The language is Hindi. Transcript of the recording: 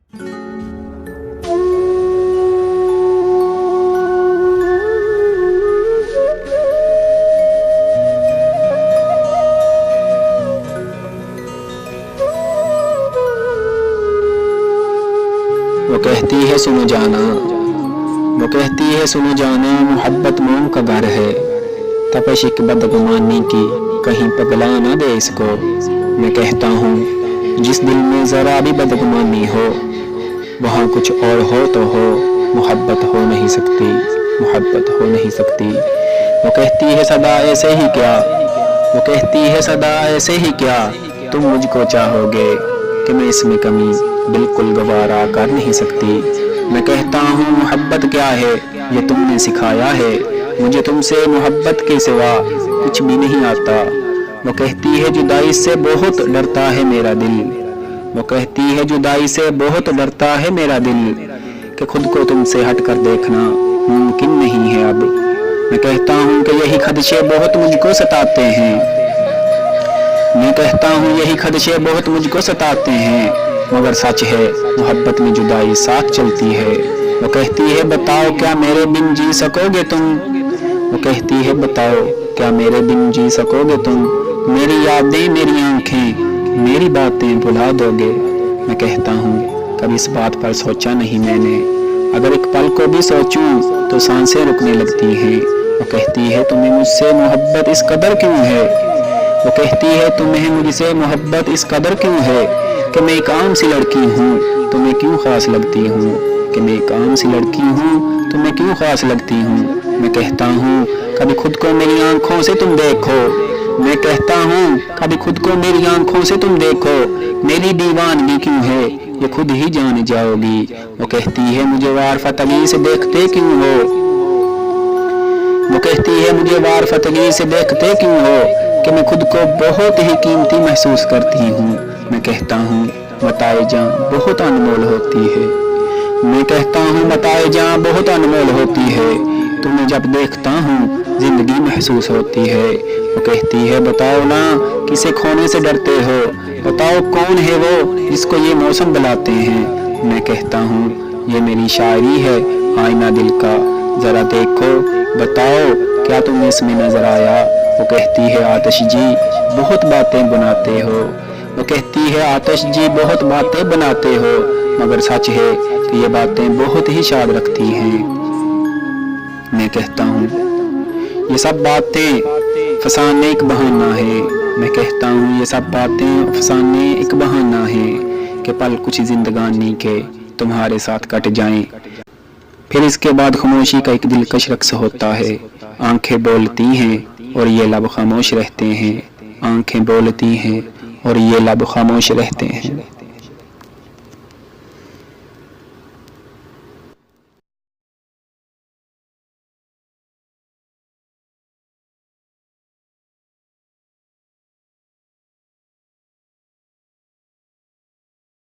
वो कहती है सुनो जाना, वो कहती है सुनो जाना, मोहब्बत मोम का घर है, तपश एक बदगुमानी की कहीं पगला ना दे इसको। मैं कहता हूँ जिस दिल में ज़रा भी बदगुमानी हो, वहाँ कुछ और हो तो हो, मोहब्बत हो नहीं सकती, मोहब्बत हो नहीं सकती। वो कहती है सदा ऐसे ही क्या, वो कहती है सदा ऐसे ही क्या, तुम मुझको चाहोगे कि मैं इसमें कमी बिल्कुल गवारा कर नहीं सकती। मैं कहता हूँ मोहब्बत क्या है ये तुमने सिखाया है, मुझे तुमसे मोहब्बत के सिवा कुछ भी नहीं आता। वो कहती है जुदाई से बहुत डरता है मेरा दिल, वो कहती है जुदाई से बहुत डरता है मेरा दिल, कि खुद को तुमसे हट कर देखना मुमकिन नहीं है अब। मैं कहता हूँ कि यही खदशे बहुत मुझको सताते हैं, मैं कहता हूँ यही खदशे बहुत मुझको सताते हैं, मगर सच है मोहब्बत में जुदाई साथ चलती है। वो कहती है बताओ क्या मेरे बिन जी सकोगे तुम, वो कहती है बताओ क्या मेरे बिन जी सकोगे तुम, मेरी यादें मेरी आंखें मेरी बातें भुला दोगे। मैं कहता हूँ कभी इस बात पर सोचा नहीं मैंने, अगर एक पल को भी सोचूं तो सांसें रुकने लगती हैं। वो कहती है तुम्हें मुझसे मोहब्बत इस कदर क्यों है, वो कहती है तुम्हें मुझसे मोहब्बत इस कदर क्यों है, कि मैं एक आम सी लड़की हूँ तुम्हें क्यों खास लगती हूँ, कि मैं एक आम सी लड़की हूँ तुम्हें क्यों खास लगती हूँ। मैं कहता हूँ कभी खुद को मेरी आंखों से तुम देखो, मैं कहता हूँ कभी खुद को मेरी आंखों से तुम देखो, मेरी दीवानगी क्यों है ये खुद ही जान जाओगी। वो कहती है मुझे वारफतगी से देखते क्यों हो, वो कहती है मुझे वारफतगी से देखते क्यों हो, कि मैं खुद को बहुत ही कीमती महसूस करती हूँ। मैं कहता हूँ बताए जां बहुत अनमोल होती है, मैं कहता हूँ बताए जां बहुत अनमोल होती है, तुम्हें जब देखता हूँ जिंदगी महसूस होती है। वो कहती है बताओ ना किसे खोने से डरते हो, बताओ कौन है वो जिसको ये मौसम बुलाते हैं। मैं कहता हूँ ये मेरी शायरी है आईना दिल का, जरा देखो बताओ क्या तुम्हें इसमें नजर आया। वो कहती है आतिश जी बहुत बातें बनाते हो, वो कहती है आतिश जी बहुत बातें बनाते हो, मगर सच है कि ये बातें बहुत ही शाद रखती हैं। मैं कहता हूँ ये सब बातें फसाने एक बहाना है, मैं कहता हूँ ये सब बातें फसाने एक बहाना है, कि पल कुछ जिंदगानी के तुम्हारे साथ कट जाएं। फिर इसके बाद खामोशी का एक दिलकश रक्स होता है, आंखें बोलती हैं और ये लब खामोश रहते हैं, आंखें बोलती हैं और ये लब खामोश रहते हैं।